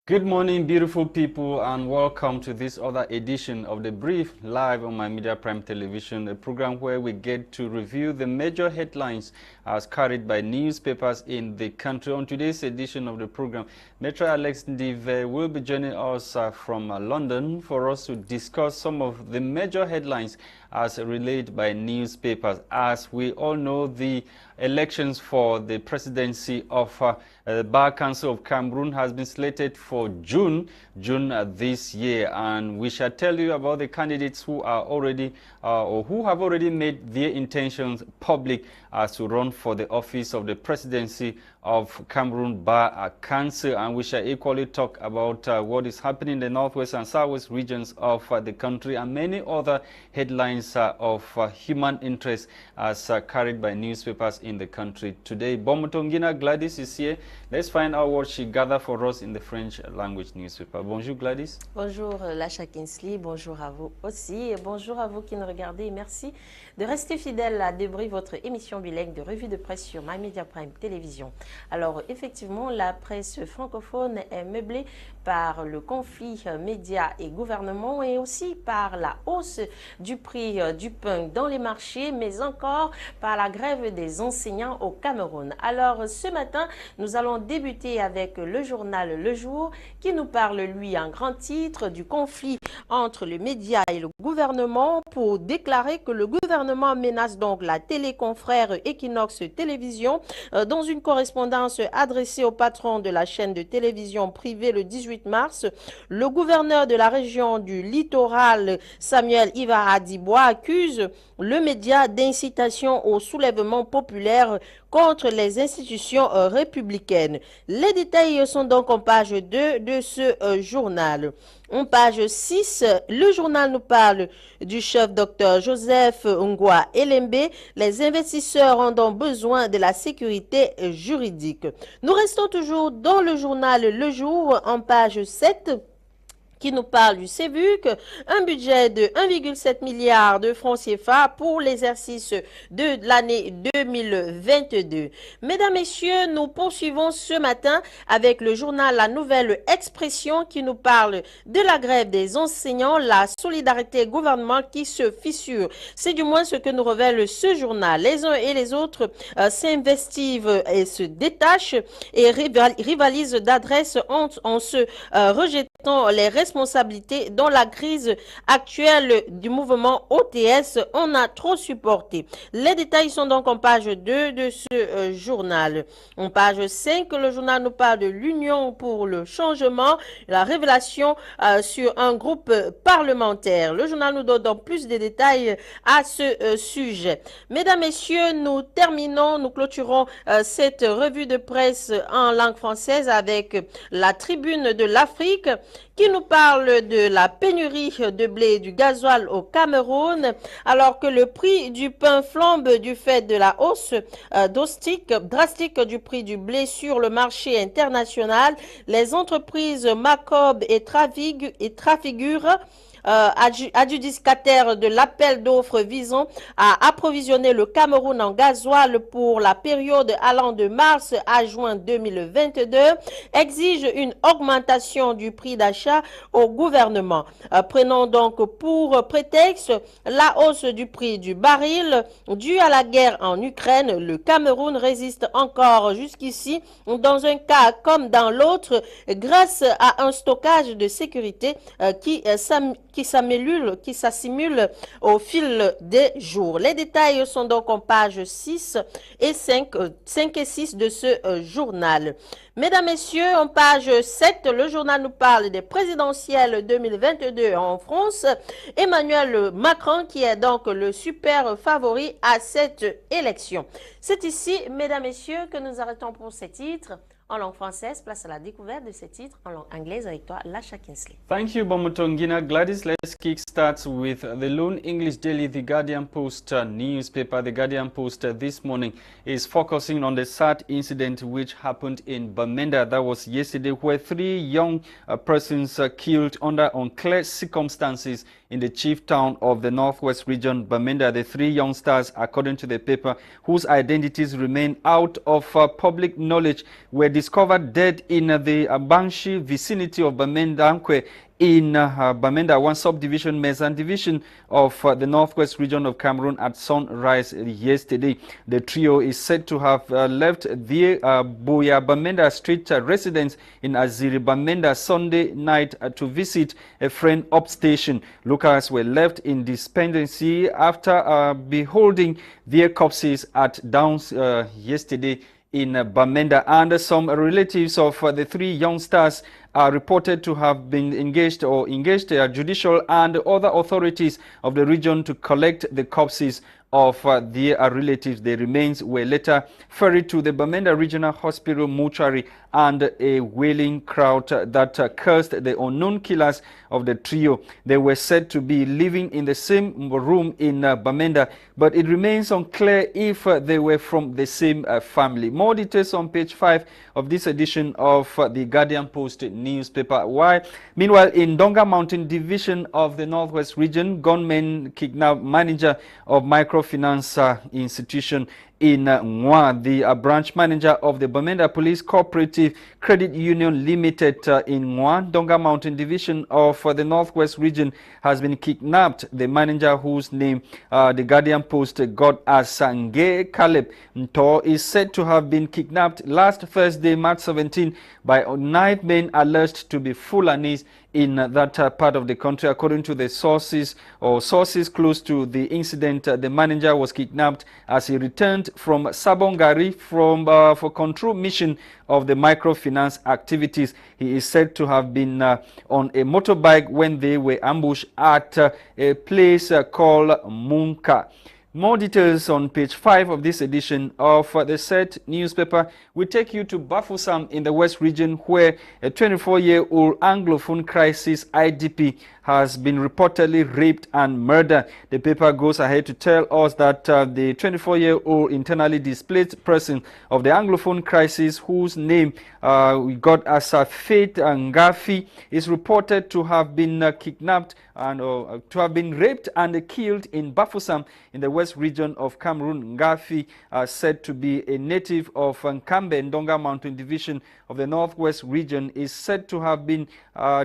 Good morning, beautiful people, and welcome to this other edition of The Brief, live on My Media Prime Television, a program where we get to review the major headlines as carried by newspapers in the country. On today's edition of the program, Metro Alex Ndive will be joining us from London for us to discuss some of the major headlines as relayed by newspapers. As we all know, the elections for the presidency of the Bar Council of Cameroon has been slated for June this year, and we shall tell you about the candidates who are already or who have already made their intentions public as to run for the office of the presidency of Cameroon Bar Council. And we shall equally talk about what is happening in the northwest and southwest regions of the country and many other headlines of human interest as carried by newspapers in the country today. Bomotonguina Gwladys is here. Let's find out what she gathered for us in the French language newspaper. Bonjour Gwladys. Bonjour Lasha, bonjour à vous aussi et bonjour à vous qui nous regardez. Merci de rester fidèle à Débris, votre émission bilingue de revue de presse sur My Media Prime Télévision. Alors effectivement, la presse francophone est meublée par le conflit médias et gouvernement et aussi par la hausse du prix du pain dans les marchés, mais encore par la grève des enseignants au Cameroun. Alors ce matin, nous allons débuter avec le journal Le Jour qui nous parle, lui, en grand titre du conflit entre les médias et le gouvernement pour déclarer que le gouvernement menace donc la téléconfrère Equinox Télévision. Dans une correspondance adressée au patron de la chaîne de télévision privée le 18 mars, le gouverneur de la région du littoral, Samuel Ivaradibois, accuse le média d'incitation au soulèvement populaire contre les institutions républicaines. Les détails sont donc en page 2 de ce journal. En page 6, le journal nous parle du chef Dr Joseph Ngwa Elembe. Les investisseurs ont donc besoin de la sécurité juridique. Nous restons toujours dans le journal Le Jour en page 7. Qui nous parle du CEVUC, un budget de 1,7 milliard de francs CFA pour l'exercice de l'année 2022. Mesdames, Messieurs, nous poursuivons ce matin avec le journal La Nouvelle Expression qui nous parle de la grève des enseignants, la solidarité gouvernement qui se fissure. C'est du moins ce que nous révèle ce journal. Les uns et les autres s'investissent et se détachent et rivalisent d'adresse en se rejetant les responsabilités dans la crise actuelle du mouvement OTS, on a trop supporté. Les détails sont donc en page 2 de ce journal. En page 5, le journal nous parle de l'Union pour le changement, la révélation sur un groupe parlementaire. Le journal nous donne donc plus de détails à ce sujet. Mesdames, Messieurs, nous clôturons cette revue de presse en langue française avec la Tribune de l'Afrique qui nous parle de la pénurie de blé et du gasoil au Cameroun, alors que le prix du pain flambe du fait de la hausse drastique du prix du blé sur le marché international. Les entreprises Macob et Trafigure adjudicataire de l'appel d'offres visant à approvisionner le Cameroun en gasoil pour la période allant de mars à juin 2022, exige une augmentation du prix d'achat au gouvernement. Prenons donc pour prétexte la hausse du prix du baril due à la guerre en Ukraine. Le Cameroun résiste encore jusqu'ici dans un cas comme dans l'autre grâce à un stockage de sécurité qui s'assimule au fil des jours. Les détails sont donc en page 6 et 5 et 6 de ce journal. Mesdames, Messieurs, en page 7, le journal nous parle des présidentielles 2022 en France. Emmanuel Macron qui est donc le super favori à cette élection. C'est ici, Mesdames, Messieurs, que nous arrêtons pour ces titres. En langue française, place à la découverte de ces titres en langue anglaise avec toi, Lasha. Thank you, Bomotonguina Gwladys. Let's kickstart with the lone English daily, The Guardian Post newspaper. The Guardian Post this morning is focusing on the sad incident which happened in Bamenda. That was yesterday, where 3 young persons killed under unclear circumstances in the chief town of the northwest region, Bamenda. The 3 youngsters, according to the paper, whose identities remain out of public knowledge, were discovered dead in the Banshi vicinity of Bamenda in Bamenda, one subdivision, Mesan division of the northwest region of Cameroon at sunrise yesterday. The trio is said to have left the Boya Bamenda Street residence in Aziri Bamenda Sunday night to visit a friend upstation. Locals were left in despondency after beholding their corpses at downs yesterday in Bamenda, and some relatives of the 3 youngsters are reported to have been engaged judicial and other authorities of the region to collect the corpses of their relatives. The remains were later ferried to the Bamenda Regional Hospital mortuary, and a wailing crowd that cursed the unknown killers of the trio. They were said to be living in the same room in Bamenda, but it remains unclear if they were from the same family. More details on page 5 of this edition of the Guardian Post newspaper. Meanwhile, in Donga Mountain Division of the Northwest Region, gunmen kidnapped manager of microfinance institution in Nwa. The branch manager of the Bamenda Police Cooperative Credit Union Limited in Nwa, Donga Mountain Division of the Northwest Region, has been kidnapped. The manager, whose name the Guardian Post got as Sange Caleb Nto, is said to have been kidnapped last Thursday, March 17, by 9 men alleged to be Fulanis in that part of the country. According to the sources close to the incident, the manager was kidnapped as he returned from Sabongari for control mission of the microfinance activities. He is said to have been on a motorbike when they were ambushed at a place called Munka. More details on page 5 of this edition of the Set newspaper. We take you to Bafoussam in the West region, where a 24-year-old Anglophone crisis IDP has been reportedly raped and murdered. The paper goes ahead to tell us that the 24-year-old internally displaced person of the Anglophone crisis, whose name we got as Faith Ngafi, is reported to have been kidnapped and to have been raped and killed in Bafoussam in the West region of Cameroon. Ngafi, said to be a native of Nkambe, Ndonga Mountain Division of the Northwest region, is said to have been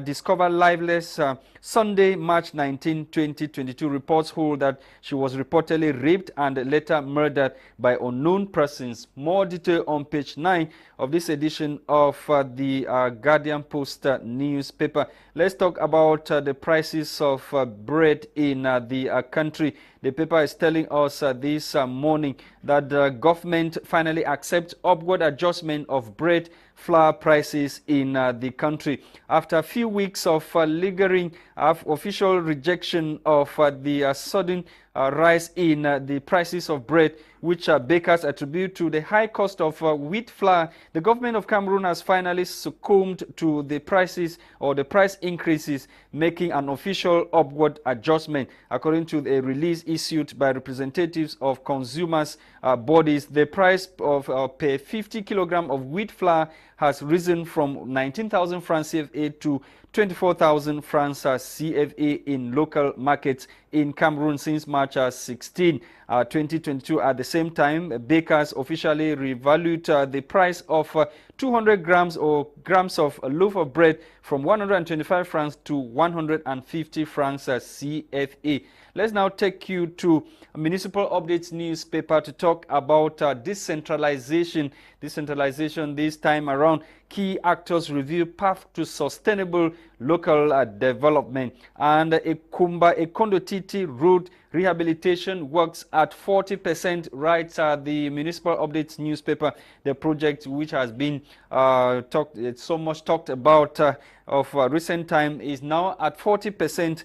discovered lifeless Sunday, March 19, 2022. Reports hold that she was reportedly raped and later murdered by unknown persons. More detail on page 9 of this edition of the Guardian Post newspaper. Let's talk about the prices of bread in the country. The paper is telling us this morning that the government finally accepts upward adjustment of bread flour prices in the country. After a few weeks of lingering official rejection of the sudden rise in the prices of bread, which bakers attribute to the high cost of wheat flour, the government of Cameroon has finally succumbed to the prices or the price increases, making an official upward adjustment. According to a release issued by representatives of consumers bodies, the price of per 50 kilogram of wheat flour has risen from 19,000 francs CFA to 24,000 francs CFA in local markets in Cameroon since March 16, 2022. At the same time, bakers officially revalued the price of 200 grams of a loaf of bread from 125 francs to 150 francs CFA. Let's now take you to Municipal Updates newspaper to talk about decentralization. Decentralization this time around. Key actors review path to sustainable local development. And a Kondotiti Road rehabilitation works at 40%, writes the Municipal Updates newspaper. The project, which has been so much talked about of recent time, is now at 40%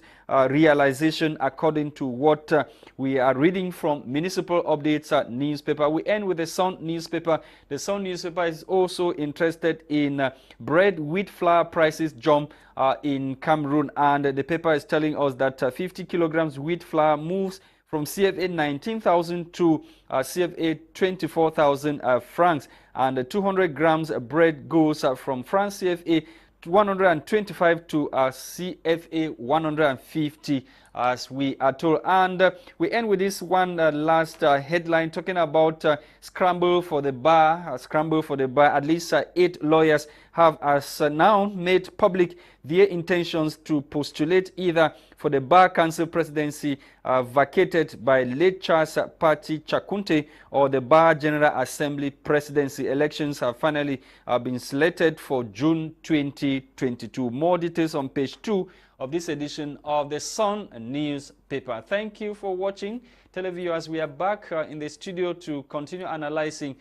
realization, according to what we are reading from Municipal Updates newspaper. We end with the Sun newspaper. The Sun newspaper is also interested in bread, wheat flour prices jump in Cameroon, and the paper is telling us that 50 kilograms wheat flour moves from CFA 19,000 to CFA 24,000 francs, and 200 grams bread goes from France CFA 125 to CFA 150 as we are told. And we end with this one last headline talking about scramble for the bar. Scramble for the bar. At least 8 lawyers have as now made public their intentions to postulate either for the Bar Council presidency vacated by late Charles Party Chakunte or the Bar General Assembly presidency. Elections have finally been slated for June 2022. More details on page 2 of this edition of the Sun newspaper. Thank you for watching. Televiewers, we are back in the studio to continue analyzing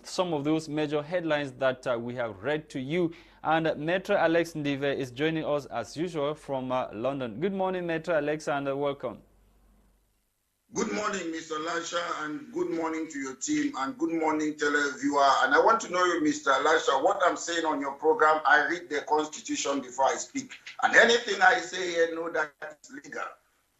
some of those major headlines that we have read to you. And Maitre Alex Ndive is joining us as usual from London. Good morning, Maitre Alex, and welcome. Good morning, Mr. Lasha, and good morning to your team, and good morning, televiewer. And I want to know you, Mr. Lasha, what I'm saying on your program, I read the Constitution before I speak. And anything I say here, know that it's legal.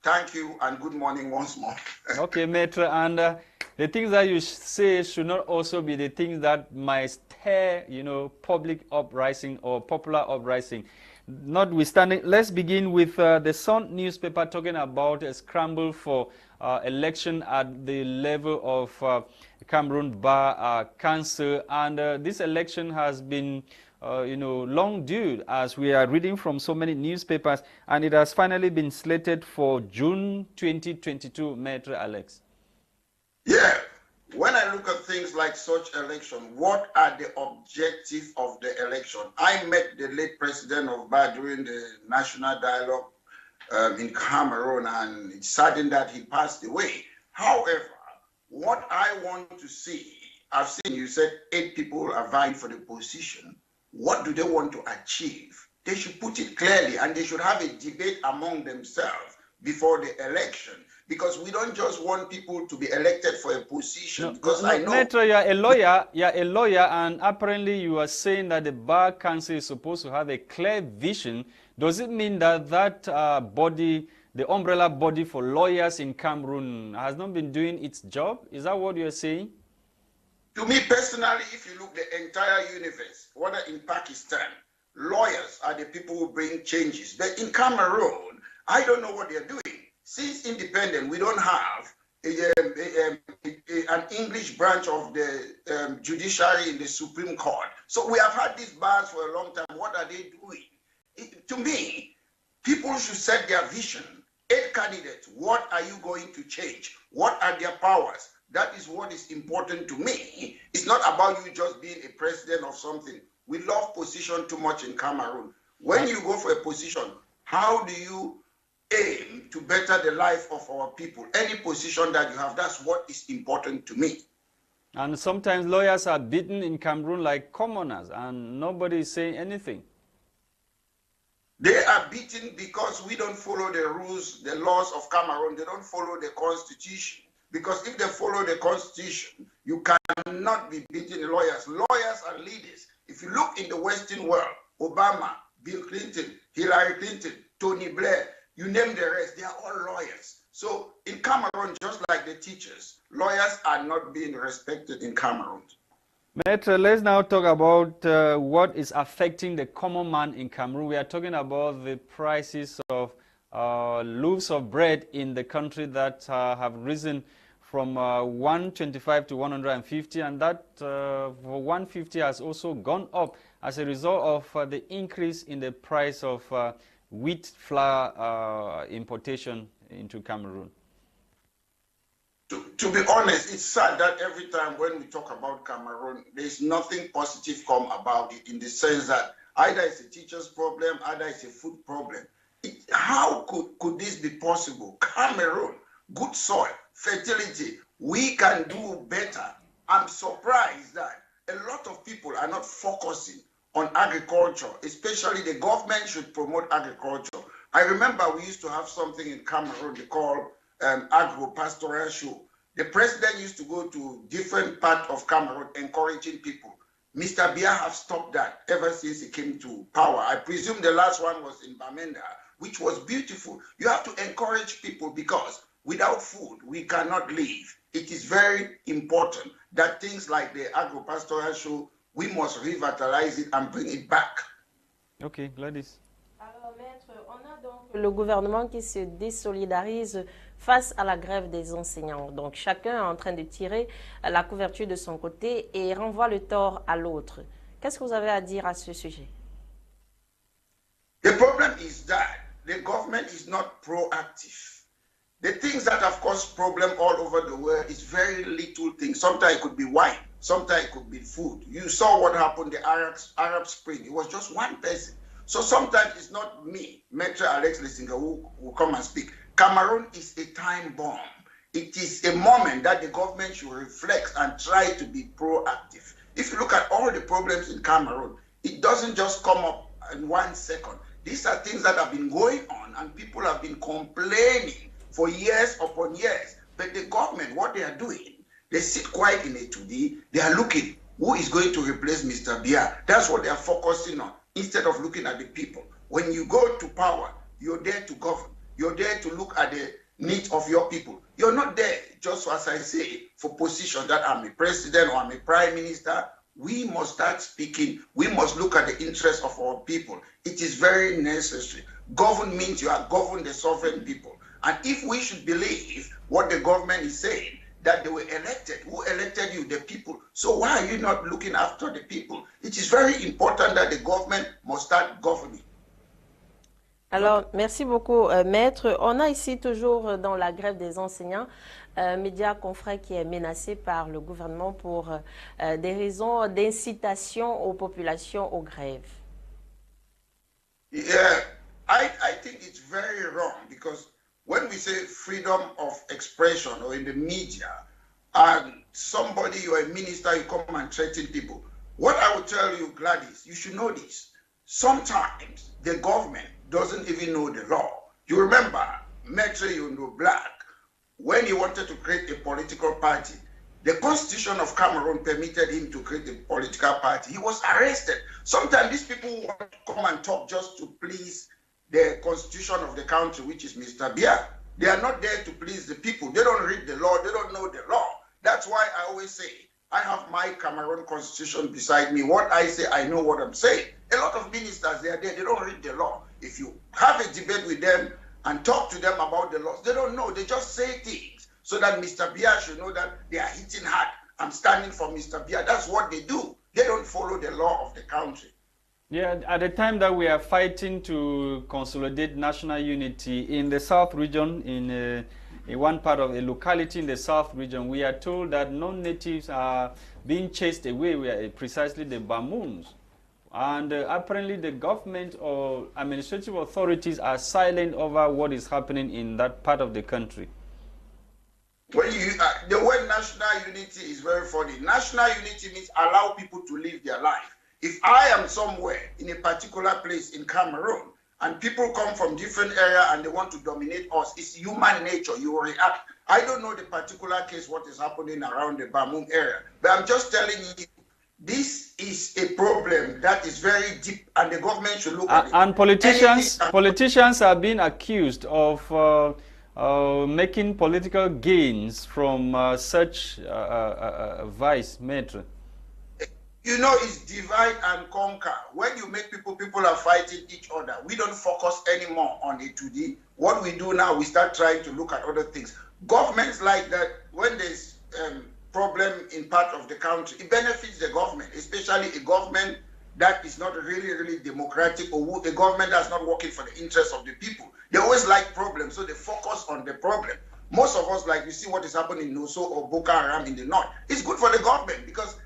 Thank you, and good morning once more. Okay, Maitre, and the things that you say should not also be the things that might stir, public uprising or popular uprising. Notwithstanding, let's begin with the Sun newspaper talking about a scramble for election at the level of Cameroon Bar Council, and this election has been long due, as we are reading from so many newspapers, and it has finally been slated for June 2022, Maitre Alex. Yeah, when I look at things like such election, what are the objectives of the election? I met the late president of Bar during the national dialogue in Cameroon, and it's saddened that he passed away. However, what I want to see, I've seen you said 8 people are vying for the position. What do they want to achieve? They should put it clearly, and they should have a debate among themselves before the election, because we don't just want people to be elected for a position. Because I know, Maitre, you're a lawyer, and apparently you are saying that the Bar Council is supposed to have a clear vision. Does it mean that body, the umbrella body for lawyers in Cameroon, has not been doing its job? Is that what you're saying? To me personally, if you look the entire universe, whether in Pakistan, lawyers are the people who bring changes. But in Cameroon, I don't know what they're doing. Since independent, we don't have an English branch of the judiciary in the Supreme Court. So we have had these bars for a long time. What are they doing? To me, people should set their vision. 8 candidates, what are you going to change? What are their powers? That is what is important to me. It's not about you just being a president of something. We love position too much in Cameroon. When you go for a position, how do you aim to better the life of our people? Any position that you have, that's what is important to me. And sometimes lawyers are beaten in Cameroon like commoners, and nobody is saying anything. They are beaten because we don't follow the rules, the laws of Cameroon. They don't follow the Constitution. Because if they follow the Constitution, you cannot be beating the lawyers. Lawyers are leaders. If you look in the Western world, Obama, Bill Clinton, Hillary Clinton, Tony Blair, you name the rest, they are all lawyers. So in Cameroon, just like the teachers, lawyers are not being respected in Cameroon. Maitre, let's now talk about what is affecting the common man in Cameroon. We are talking about the prices of loaves of bread in the country that have risen from 125 to 150, and that for 150 has also gone up as a result of the increase in the price of wheat flour importation into Cameroon. To be honest, it's sad that every time when we talk about Cameroon, there's nothing positive come about it, in the sense that either it's a teacher's problem, either it's a food problem. How could this be possible? Cameroon, good soil, fertility, we can do better. I'm surprised that a lot of people are not focusing on agriculture, especially the government should promote agriculture. I remember we used to have something in Cameroon they call agro-pastoral show. The president used to go to different parts of Cameroon encouraging people. Mr. Biya have stopped that ever since he came to power. I presume the last one was in Bamenda, which was beautiful. You have to encourage people, because without food, we cannot live. It is very important that things like the agro-pastoral show, we must revitalize it and bring it back. Okay, Gwladys. Alors, Maître, on a donc Le gouvernement qui se désolidarise face à la grève des enseignants. Donc chacun est en train de tirer la couverture de son côté et renvoie le tort à l'autre. Qu'est-ce que vous avez à dire à ce sujet? The problem is that the government is not proactive. The things that have caused problem all over the world is very little things. Sometimes it could be wine, sometimes it could be food. You saw what happened the Arab Spring. It was just one person. So sometimes it's not me, Metro Alex Lissinger, who will come and speak. Cameroon is a time bomb. It is a moment that the government should reflect and try to be proactive. If you look at all the problems in Cameroon, it doesn't just come up in 1 second. These are things that have been going on and people have been complaining for years upon years. But the government, what they are doing, they sit quiet in a 2D, they are looking, who is going to replace Mr. Biya? That's what they are focusing on, instead of looking at the people. When you go to power, you're there to govern. You're there to look at the needs of your people. You're not there, just as I say, for position that I'm a president or I'm a prime minister. We must start speaking. We must look at the interests of our people. It is very necessary. Govern means you are govern the sovereign people. And if we should believe what the government is saying, that they were elected, who elected you? The people. So why are you not looking after the people? It is very important that the government must start governing. Alors, merci beaucoup, Maître. On a ici toujours dans la grève des enseignants un média confrère qui est menacé par le gouvernement pour des raisons d'incitation aux populations aux grèves. Yeah, I think it's very wrong because when we say freedom of expression or in the media, and somebody, you're a minister, you come and threaten people. What I would tell you, Gwladys, you should know this. Sometimes the government doesn't even know the law. You remember, Metro Black, when he wanted to create a political party, the constitution of Cameroon permitted him to create a political party. He was arrested. Sometimes these people want to come and talk just to please the constitution of the country, which is Mr. Biya. They are not there to please the people. They don't read the law. They don't know the law. That's why I always say, I have my Cameroon constitution beside me. What I say, I know what I'm saying. A lot of ministers, they are there. They don't read the law. If you have a debate with them and talk to them about the laws, they don't know. They just say things so that Mr. Biya should know that they are hitting hard. I'm standing for Mr. Biya. That's what they do. They don't follow the law of the country. Yeah, at the time that we are fighting to consolidate national unity in the South region, in one part of a locality in the South region, we are told that non-natives are being chased away. We are precisely the Bamoons. And apparently the government or administrative authorities are silent over what is happening in that part of the country. When you, the word national unity is very funny. National unity means allow people to live their life. If I am somewhere in a particular place in Cameroon and people come from different areas and they want to dominate us, it's human nature. You will react. I don't know the particular case, what is happening around the Bamoon area, but I'm just telling you, this is a problem that is very deep and the government should look at it. And politicians are being accused of making political gains from such vice, Maître. You know, it's divide and conquer. When you make people are fighting each other. We don't focus anymore on it today. What we do now, we start trying to look at other things. Governments like that, when there's problem in part of the country, it benefits the government, especially a government that is not really democratic, or a government that's not working for the interests of the people. They always like problems, so they focus on the problem. Most of us, like you see what is happening in Noso or Boko Haram in the north, it's good for the government because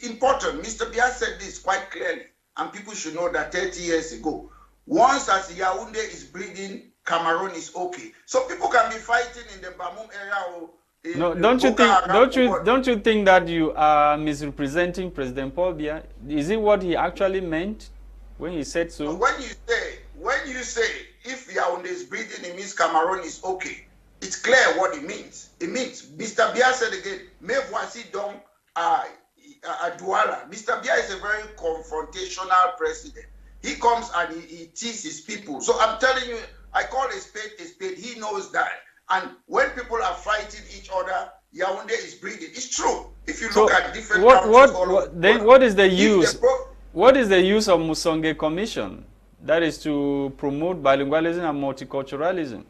important. Mr. Biya said this quite clearly, and people should know that 30 years ago, once as Yaoundé is bleeding, Cameroon is okay. So people can be fighting in the Bamoum area or no, don't you think that you are misrepresenting President Paul Biya? Is it what he actually meant when he said so? When you say if Yaoundé is bleeding, it means Cameroon is okay. It's clear what it means. It means Mr. Biya said again, me voici donc Douala. Mr. Biya is a very confrontational president. He comes and he teases people. So I'm telling you, I call a spade a spade. He knows that. And when people are fighting each other, Yaoundé is bleeding. It's true. If you look at different what is the use? What is the use of Musonge Commission? That is to promote bilingualism and multiculturalism.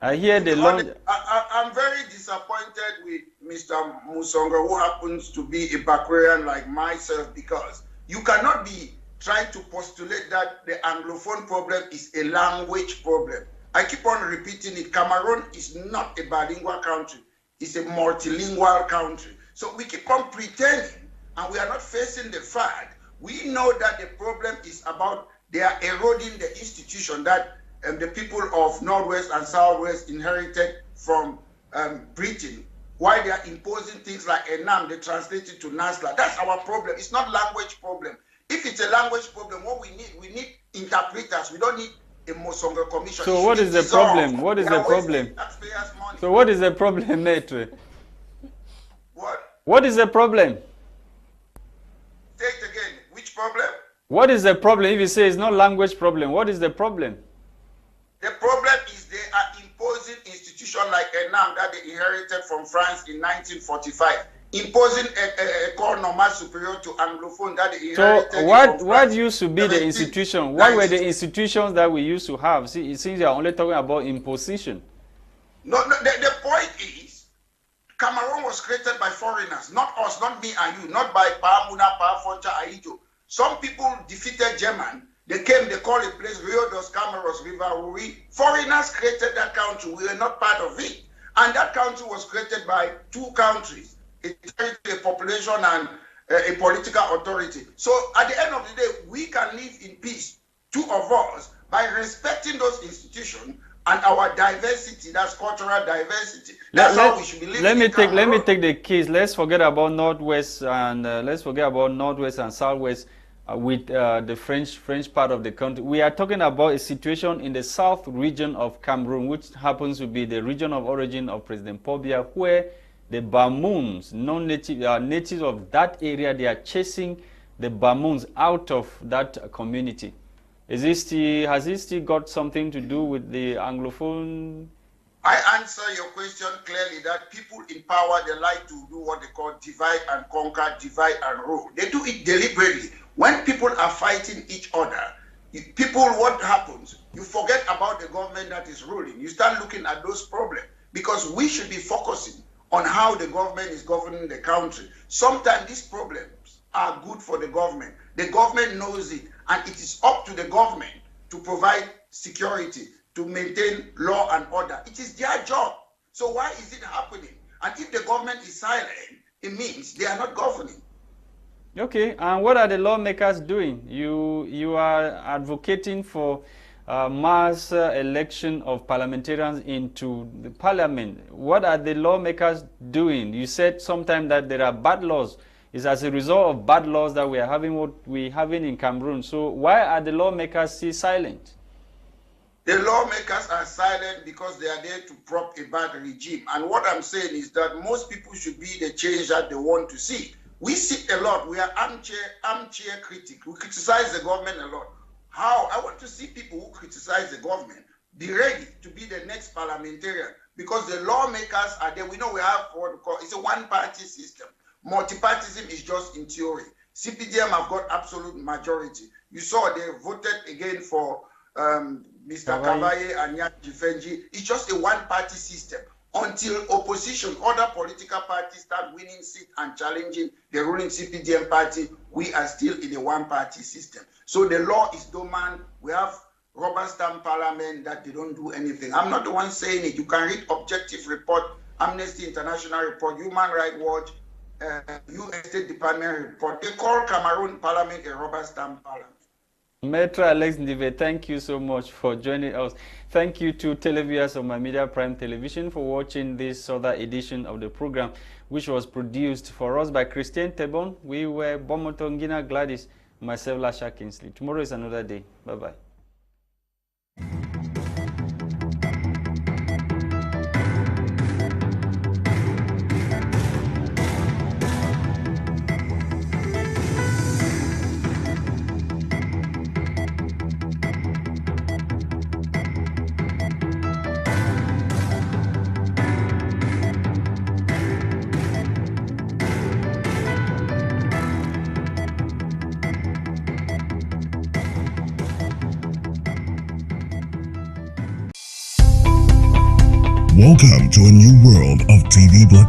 I hear I'm very disappointed with Mr. Musonga, who happens to be a Bakwarian like myself, because you cannot be trying to postulate that the Anglophone problem is a language problem. I keep on repeating it. Cameroon is not a bilingual country. It's a multilingual country. So we keep on pretending, and we are not facing the fact. We know that the problem is about they are eroding the institution that the people of Northwest and Southwest inherited from Britain. Why they are imposing things like Enam, they translate it to Nasla. That's our problem. It's not language problem. If it's a language problem, what we need interpreters. We don't need a Mosonga commission. So what is the problem? What is the problem? So what is the problem, Maitre? What? What is the problem? Say it again. Which problem? What is the problem? If you say it's not language problem, what is the problem? The problem is they are imposing institutions like ENAM that they inherited from France in 1945, imposing a core normal superior to Anglophone that they inherited. So what used to be the institution? What were the institutions that we used to have? See, it seems you are only talking about imposition. No, the point is, Cameroon was created by foreigners, not us, not me and you, not by Paamuna, Paafoncha, Aijo. Some people defeated German. They came, they called a place Rio dos Cameros, River Rui. Foreigners created that country. We were not part of it. And that country was created by two countries, a territory, a population, and a political authority. So at the end of the day, we can live in peace, two of us, by respecting those institutions and our diversity, that's cultural diversity. That's how we should be living. Let me take the case. Let's forget about Northwest and Southwest. With the French part of the country. We are talking about a situation in the south region of Cameroon, which happens to be the region of origin of President Paul Biya, where the Bamoons, natives of that area, they are chasing the Bamoons out of that community. Has it still got something to do with the Anglophone? I answer your question clearly that people in power, they like to do what they call divide and conquer, divide and rule. They do it deliberately. When people are fighting each other, what happens? You forget about the government that is ruling. You start looking at those problems because we should be focusing on how the government is governing the country. Sometimes these problems are good for the government. The government knows it, and it is up to the government to provide security, to maintain law and order. It is their job. So why is it happening? And if the government is silent, it means they are not governing. Okay, and what are the lawmakers doing? You are advocating for mass election of parliamentarians into the parliament. What are the lawmakers doing? You said sometime that there are bad laws. It's as a result of bad laws that we are having what we're having in Cameroon. So why are the lawmakers still silent? The lawmakers are silent because they are there to prop a bad regime. And what I'm saying is that most people should be the change that they want to see. We sit a lot. We are armchair critics. We criticize the government a lot. How? I want to see people who criticize the government be ready to be the next parliamentarian because the lawmakers are there. We know we have what we call, it's a one-party system. Multipartyism is just in theory. CPDM have got absolute majority. You saw they voted again for Mr. Kavaye and Juvett. It's just a one-party system. Until opposition, other political parties start winning seats and challenging the ruling CPDM party, we are still in a one-party system. So the law is dormant. We have rubber stamp parliament that they don't do anything. I'm not the one saying it. You can read objective report, Amnesty International report, Human Rights Watch, US State Department report. They call Cameroon parliament a rubber stamp parliament. Maitre Alex Ndive, thank you so much for joining us. Thank you to televiewers of My Media Prime Television for watching this other edition of the program, which was produced for us by Christain, Tebong. We were Bomotonguina, Gwladys, myself, Lasha. Tomorrow is another day. Bye-bye. Welcome to a new world of TV broadcasting.